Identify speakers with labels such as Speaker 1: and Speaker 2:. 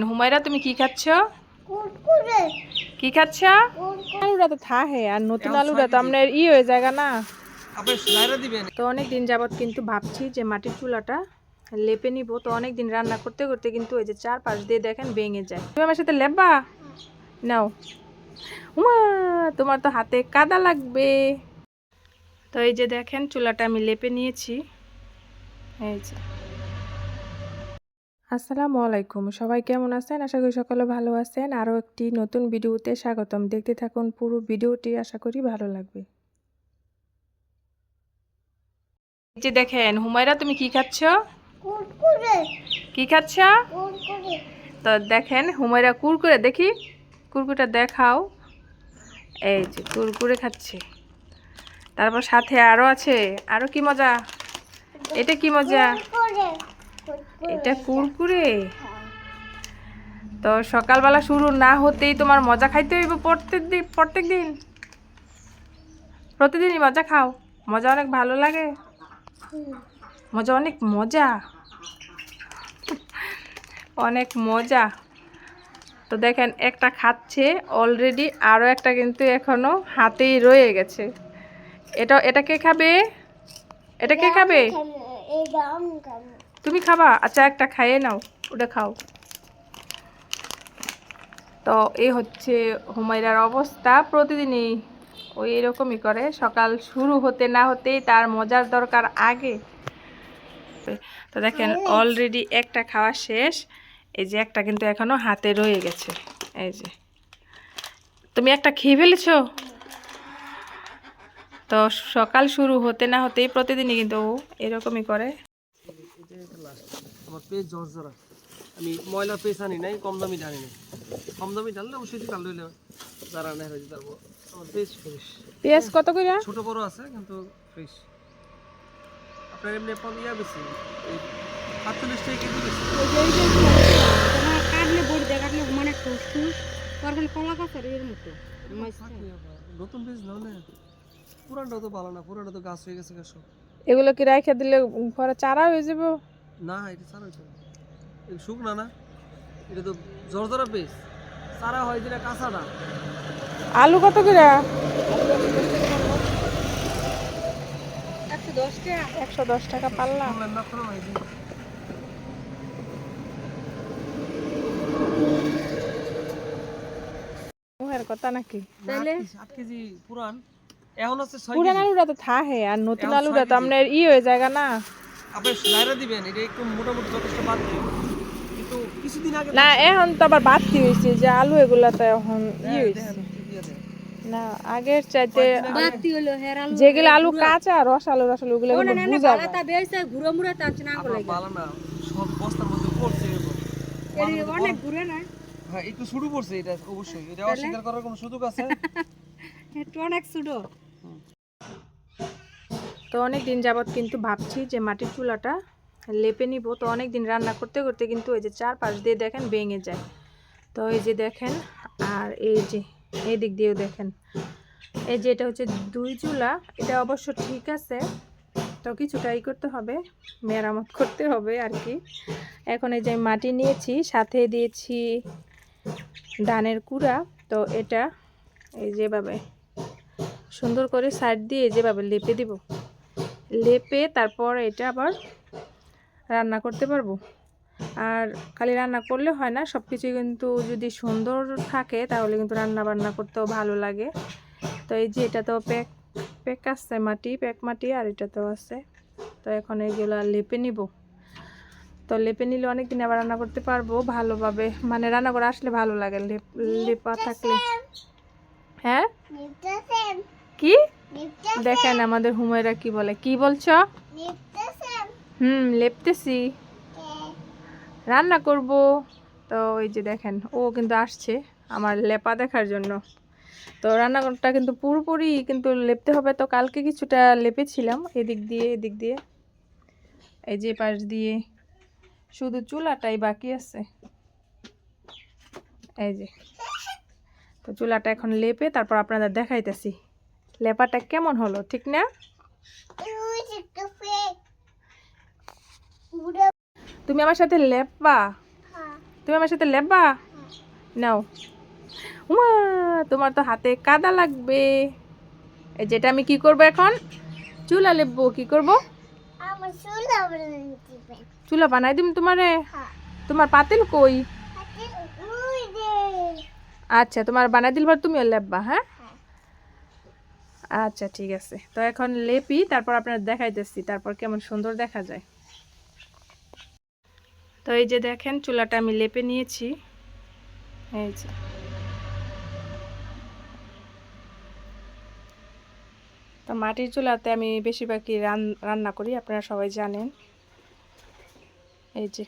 Speaker 1: হুমায়রা তুমি কি খাচ্ছ? কি খাচ্ছ? আলুটা তো থাহে আর নতুন আলুটা তো আপনার হয়ে যায় না। তো অনেক দিন যাবত কিন্তু ভাবছি যে মাটির চুলাটা লেপে নিব। তো অনেক দিন রান্না করতে করতে কিন্তু এই যে চারপাশ দিয়ে দেখেন ভেঙে যায়। তুমি আমার সাথে লেপবা? নাও। উমা, তোমার তো হাতে কাদা লাগবে। তো এই যে দেখেন চুলাটা আমি লেপে নিয়েছি। এই যে আসসালামু আলাইকুম, সবাই কেমন আছেন? আশা করি সকলে ভালো আছেন। আরও একটি নতুন ভিডিওতে স্বাগতম। দেখতে থাকুন পুরো ভিডিওটি, আশা করি ভালো লাগবে। এই যে দেখেন হুমায়রা তুমি কি খাচ্ছ? কি খাচ্ছ? তো দেখেন হুমায়রা কুরকুরে, দেখি কুরকুরেটা দেখাও। এই যে কুরকুরে খাচ্ছে। তারপর সাথে আরো আছে, আরো কি মজা। এটা কি মজা? এটা কুরকুরে। তো সকালবেলা শুরু না হতেই তোমার মজা খাইতে হইব প্রতিদিনই মজা খাও? মজা অনেক ভালো লাগে? মজা অনেক মজা, অনেক মজা। তো দেখেন একটা খাচ্ছে অলরেডি, আরও একটা কিন্তু এখনো হাতেই রয়ে গেছে। এটা কে খাবে? এটা কে খাবে? তুমি খাবা? আচ্ছা একটা খাইয়ে নাও, ওটা খাও। তো এই হচ্ছে হুমায়রার অবস্থা। প্রতিদিনই ওই এরকমই করে, সকাল শুরু হতে না হতেই তার মজার দরকার আগে। তো দেখেন অলরেডি একটা খাওয়া শেষ। এই যে একটা কিন্তু এখনো হাতে রয়ে গেছে। এই যে তুমি একটা খেয়ে ফেলেছো। তো সকাল শুরু হতে না হতেই প্রতিদিনই কিন্তু এরকমই করে।
Speaker 2: আমার পেজ জর্জরা, আমি ময়লা পেজ আনি নাই, কম দামি আনি নাই। কম দামি ঢাললে অবশ্যই ভালো হইলে যারা নেয় হয়েছে তারপর আমার পেজ ফ্রেশ।
Speaker 1: পেঁয়াজ কত করে?
Speaker 2: ছোট বড় আছে কিন্তু ফ্রেশ। আপনার এমনি এখন বেশি এই 48 টাকা কেজি বেশি।
Speaker 3: কাটলে বড়ি দিয়ে কাটলে মানে তরকারি কলা কাঁচার এর মতো
Speaker 2: নতুন পেজ নাও না, পুরানটা তো ভালো না, পুরানটা তো গাছ হয়ে গেছে সব।
Speaker 1: এগুলো কি রাইখা দিলে ঘরে চারা হয়ে যাবে?
Speaker 2: না এটা চারা হয়েছে এটা শুকনা না, এটা তো জর্জরা পেজ। চারা হয় যেটা কাঁচাটা।
Speaker 1: আলু কত করে?
Speaker 3: 110 টাকা।
Speaker 1: 110 টাকা পাল্লা। মুহের কথা নাকি?
Speaker 3: তাইলে
Speaker 2: 8 কেজি পুরান, এখন আছে 6
Speaker 1: পুরান
Speaker 2: কেজি।
Speaker 1: আলুটা তো থাহে আর নতুন
Speaker 2: এখন
Speaker 1: আলুটা
Speaker 2: 6
Speaker 1: তো
Speaker 2: কেজি।
Speaker 1: আপনার হয়ে যায় না।
Speaker 2: আপনি লাইরা দিবেন, এটা একটু মোটামুটি যথেষ্ট বাদ দিবেন। কিন্তু কিছুদিন আগে
Speaker 1: না এখন তো আবার বাড়তি হয়েছে যে আলু, এগুলা তো এখন হয়েছে না আগের চাইতে।
Speaker 3: বাতি হলো হের আলু
Speaker 1: যেগুলো আলু কাঁচা রস আলু ওগুলো
Speaker 3: ও না
Speaker 1: কিন্তু
Speaker 3: না
Speaker 1: বুঝা যায়।
Speaker 3: বালাটা বেইছে ঘুরে মুড়ে তাছ না
Speaker 2: আপনার
Speaker 3: লাগে
Speaker 2: ভালো না, সব বস্তার মধ্যে পড়ছে এরকম।
Speaker 3: এর অনেক ঘুরে না।
Speaker 2: হ্যাঁ একটু শুরু করছে, এটা অবশ্যই এটা অস্বীকার করার কোনো সুযোগ আছে?
Speaker 3: একটু অনেক ছোট।
Speaker 1: তো অনেক দিন যাবত কিন্তু ভাবছি যে মাটির চুলাটা লেপে নিব। তো অনেক দিন রান্না করতে করতে কিন্তু এই যে চারপাশ দিয়ে দেখেন ভেঙে যায়। তো এই যে দেখেন, আর এই যে এই দিক দিয়েও দেখেন, এই যে এটা হচ্ছে 2 চুলা। এটা অবশ্য ঠিক আছে, তো কিছুটাই করতে হবে, মেরামত করতে হবে আর কি। এখন এই যে মাটি নিয়েছি, সাথে দিয়েছি ধানের কুড়া। তো এটা এই যেভাবে সুন্দর করে সাইড দিয়ে যেভাবে লেপে দিব, লেপে তারপর এটা আবার রান্না করতে পারবো। আর খালি রান্না করলে হয় না, সব কিছুই কিন্তু যদি সুন্দর থাকে তাহলে কিন্তু রান্না বান্না করতেও ভালো লাগে। তো এই যে এটা তো প্যাক আছে মাটি, প্যাক মাটি, আর এটা তো আছে। তো এখন এইগুলো লেপে নিব। তো লেপে নিলে অনেকদিন আবার রান্না করতে পারবো ভালোভাবে, মানে রান্না করে আসলে ভালো লাগে লেপা থাকলে। হ্যাঁ কি দেখেন আমাদের হুমায়রা কি বলে, কি বলছো? লেপতেছি, রান্না করব। তো এই যে দেখেন ও কিন্তু আসছে আমার লেপা দেখার জন্য। তো রান্নাঘরটা কিন্তু পুরোপুরি কিন্তু লেপতে হবে। তো কালকে কিছুটা লেপেছিলাম এদিক দিয়ে এদিক দিয়ে, এই যে পাশ দিয়ে, শুধু চুলাটাই বাকি আছে। এই যে তো চুলাটা এখন লেপে তারপর আপনাদের দেখাইতেছি লেপাটা কেমন হলো, ঠিক না? তুমি আমার সাথে লেপবা? তুমি আমার সাথে লেপবা? নাও। উমা, তোমার তো হাতে কাদা লাগবে। এই যেটা আমি কি করব এখন? চুলা লেপবো। কি করব?
Speaker 3: আমার চুলা বানাই দিবেন।
Speaker 1: চুলা বানাই দিম তোমারে।
Speaker 3: হ্যাঁ।
Speaker 1: তোমার পাতিল কই?
Speaker 3: হাতে ওই দে।
Speaker 1: আচ্ছা, তোমার বানাই দিল তুমিও লেপবা, হ্যাঁ?
Speaker 3: হ্যাঁ।
Speaker 1: আচ্ছা ঠিক আছে, তো এখন লেপি, তারপর আপনার দেখাইতেছি তারপর কেমন সুন্দর দেখা যায়। তো এই যে দেখেন চুলাটা আমি লেপে নিয়েছি। এই যে তো মাটির চুলাতে আমি বেশিরভাগই রান্না করি, আপনারা সবাই জানেন। এই যে